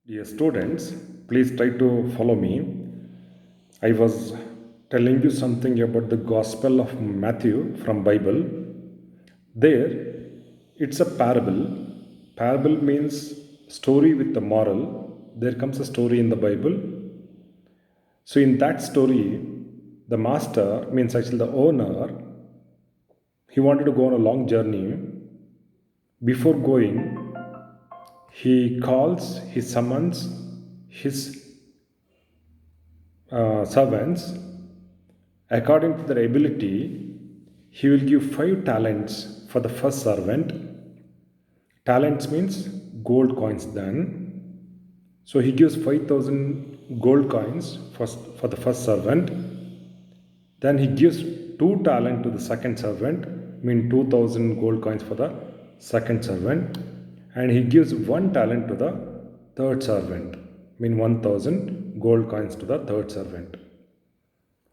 Dear students, please try to follow me. I was telling you something about the Gospel of Matthew from Bible. There, it's a parable. Parable means story with a moral. There comes a story in the Bible. So in that story, the master means actually the owner. He wanted to go on a long journey. Before going, he summons his servants. According to their ability, he will give 5 talents for the first servant. Talents means gold coins then. So he gives 5,000 gold coins for the first servant. Then he gives 2 talents to the second servant, mean 2,000 gold coins for the second servant. And he gives 1 talent to the third servant, mean 1,000 gold coins to the third servant.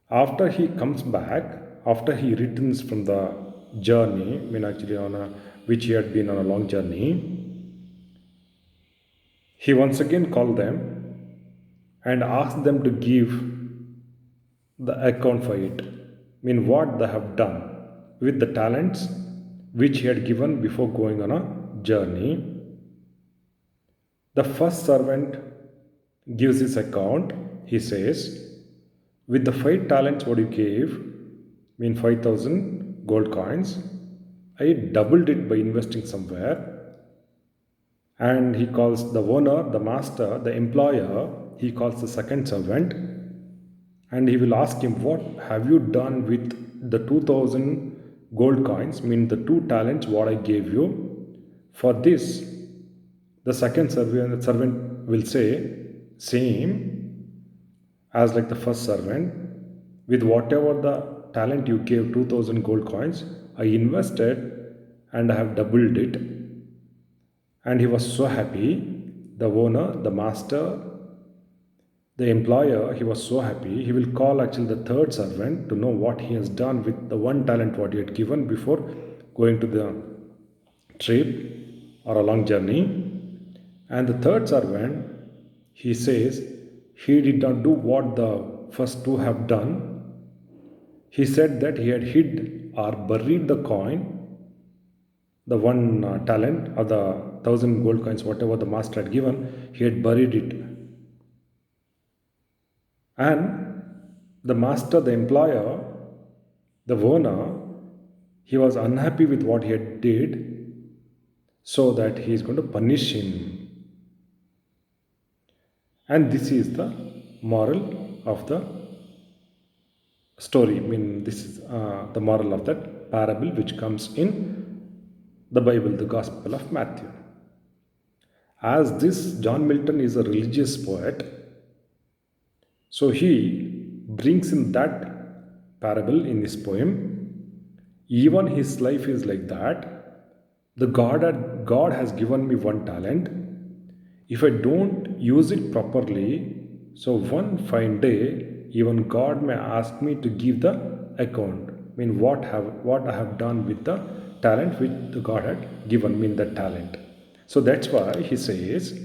After he comes back, after he returns from the journey, mean actually which he had been on a long journey, he once again called them and asked them to give the account for it, mean what they have done with the talents which he had given before going on a journey. The first servant gives his account. He says, with the 5 talents what you gave, mean 5,000 gold coins, I doubled it by investing somewhere. And he calls the owner, the master, the employer, he calls the second servant, and he will ask him, what have you done with the 2,000 gold coins, mean the 2 talents what I gave you? For this, the second servant will say, same as like the first servant, with whatever the talent you gave 2,000 gold coins, I invested and I have doubled it. And he was so happy. The owner, the master, the employer, he was so happy. He will call actually the third servant to know what he has done with the 1 talent what he had given before going to the trip or a long journey. And the third servant, he says, he did not do what the first two have done. He said that he had hid or buried the coin, the 1 talent or the 1,000 gold coins, whatever the master had given, he had buried it. And the master, the employer, the owner, he was unhappy with what he had did, so that he is going to punish him. And this is the moral of the story. I mean, this is the moral of that parable which comes in the Bible, the Gospel of Matthew. As this John Milton is a religious poet, so he brings in that parable in his poem. Even his life is like that. God has given me 1 talent. If I don't use it properly, so one fine day, even God may ask me to give the account. I mean, what I have done with the talent which the God had given me, the talent. So that's why he says,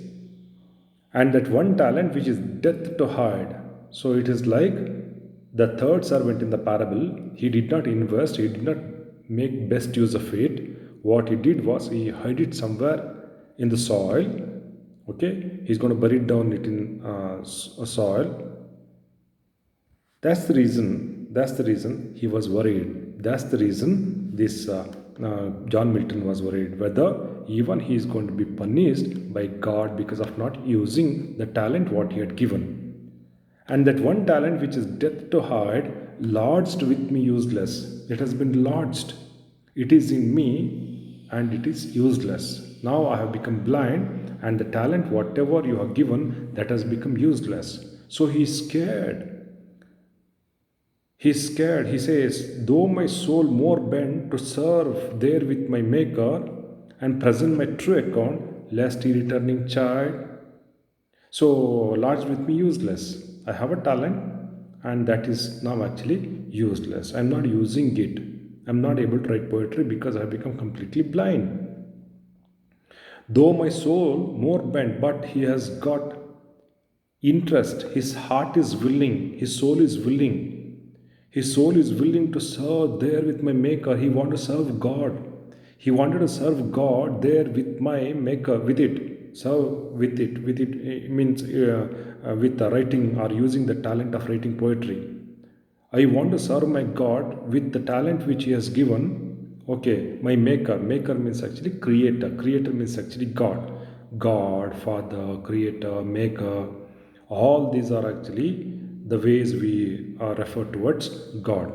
and that 1 talent which is death to hide. So it is like the third servant in the parable, he did not invest, he did not make best use of it. What he did was he hid it somewhere in the soil. Okay, he's going to bury it down it in soil. That's the reason he was worried. That's the reason this John Milton was worried, whether even he is going to be punished by God because of not using the talent what he had given. And that 1 talent which is death to hide, lodged with me useless. It has been lodged. It is in me and it is useless. Now I have become blind, and the talent whatever you have given, that has become useless. So he is scared. He's scared. He says, though my soul more bent to serve there with my Maker and present my true account, lest he returning child. So, lodged with me useless. I have a talent, and that is now actually useless. I'm not using it. I'm not able to write poetry because I have become completely blind. Though my soul more bent, but he has got interest. His heart is willing, his soul is willing. His soul is willing to serve there with my maker. He wanted to serve God. He wanted to serve God there with my maker, with it. Serve with it. With it, means with the writing or using the talent of writing poetry. I want to serve my God with the talent which He has given. Okay, my maker. Maker means actually creator. Creator means actually God. God, Father, Creator, Maker. All these are actually the ways we refer towards God.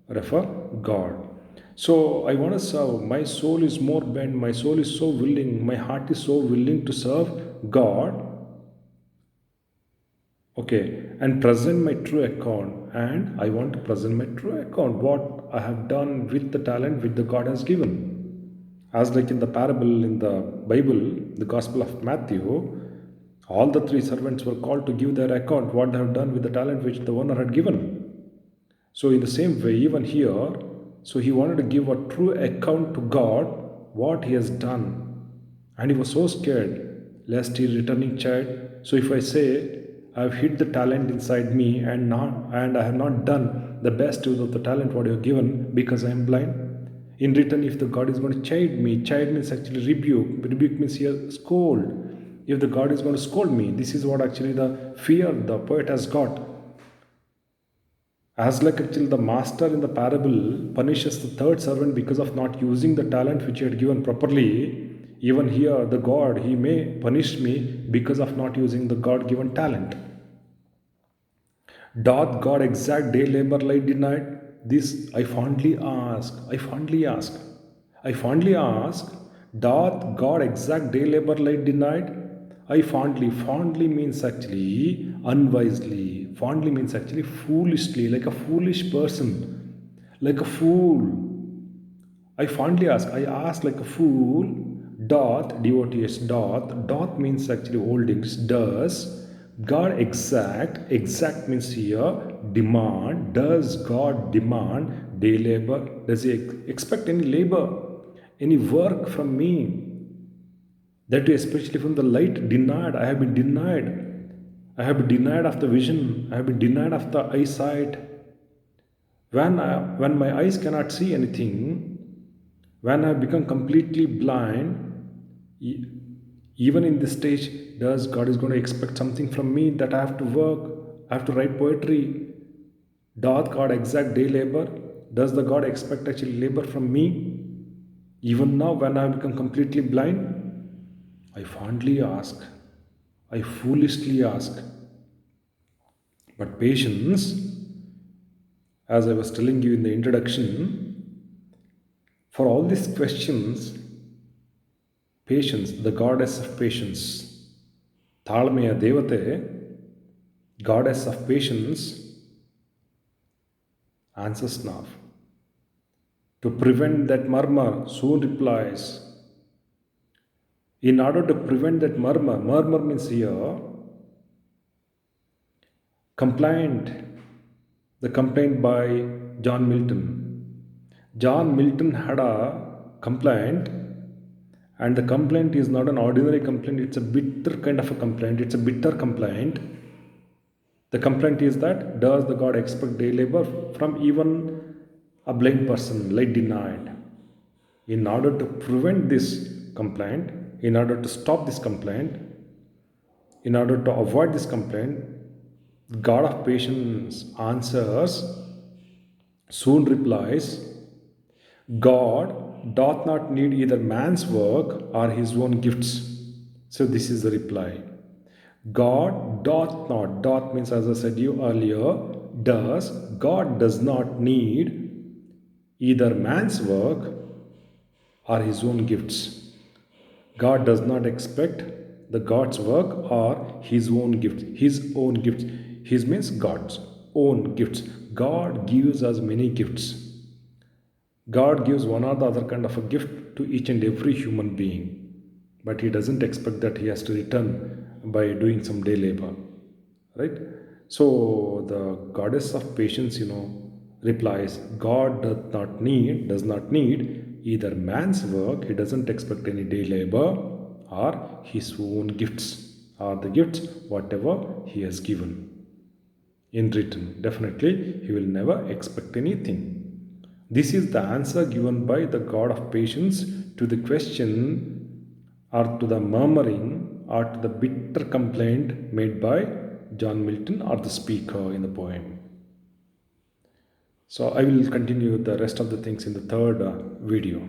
Refer God. So I want to serve. My soul is more bent. My soul is so willing. My heart is so willing to serve God. Okay, and present my true account. And I want to present my true account. What I have done with the talent which the God has given. As like in the parable in the Bible, the Gospel of Matthew, all the three servants were called to give their account what they have done with the talent which the owner had given. So in the same way, even here, so he wanted to give a true account to God what he has done. And he was so scared lest he returning child. So if I say I have hid the talent inside me and I have not done the best use of the talent what you have given because I am blind. In return, if the God is going to chide means actually rebuke. Rebuke means here scold. If the God is going to scold me, this is what actually the fear the poet has got. As like actually the master in the parable punishes the third servant because of not using the talent which he had given properly, even here the God, he may punish me because of not using the God given talent. Doth God exact day labor lie denied? This I fondly ask. I fondly ask, doth God exact day labor lie denied? Fondly means actually unwisely. Fondly means actually foolishly, like a foolish person, like a fool. I fondly ask, I ask like a fool, doth means actually holdings, does God exact means here, demand, does God demand day labor? Does He expect any labor, any work from me? That too, especially from the light denied, I have been denied. I have been denied of the vision, I have been denied of the eyesight. When my eyes cannot see anything, when I become completely blind, even in this stage, does God is going to expect something from me that I have to work, I have to write poetry? Doth God exact day labor? Does the God expect actually labor from me? Even now, when I become completely blind, I fondly ask, I foolishly ask. But patience, as I was telling you in the introduction, for all these questions, patience, the goddess of patience, ತಾಳ್ಮೆಯ ದೇವತೆ, goddess of patience, answers now. To prevent that murmur, soon replies. In order to prevent that murmur means here complaint, the complaint by John Milton. John Milton had a complaint, and the complaint is not an ordinary complaint, it's a bitter kind of a complaint, it's a bitter complaint. The complaint is that, does the God expect day labor from even a blind person, light denied? In order to prevent this complaint, in order to stop this complaint, in order to avoid this complaint, God of patience answers, soon replies, God doth not need either man's work or his own gifts. So this is the reply. God doth not, doth means as I said you earlier, God does not need either man's work or his own gifts. God does not expect the God's work or his own gifts. His own gifts. His means God's own gifts. God gives us many gifts. God gives one or the other kind of a gift to each and every human being, but He doesn't expect that He has to return by doing some day labor, right? So the goddess of patience, replies, God does not need either man's work, He doesn't expect any day labor, or his own gifts, or the gifts whatever he has given in return. Definitely he will never expect anything. This is the answer given by the God of patience to the question, or to the murmuring, or to the bitter complaint made by John Milton, or the speaker in the poem. So I will continue the rest of the things in the third video.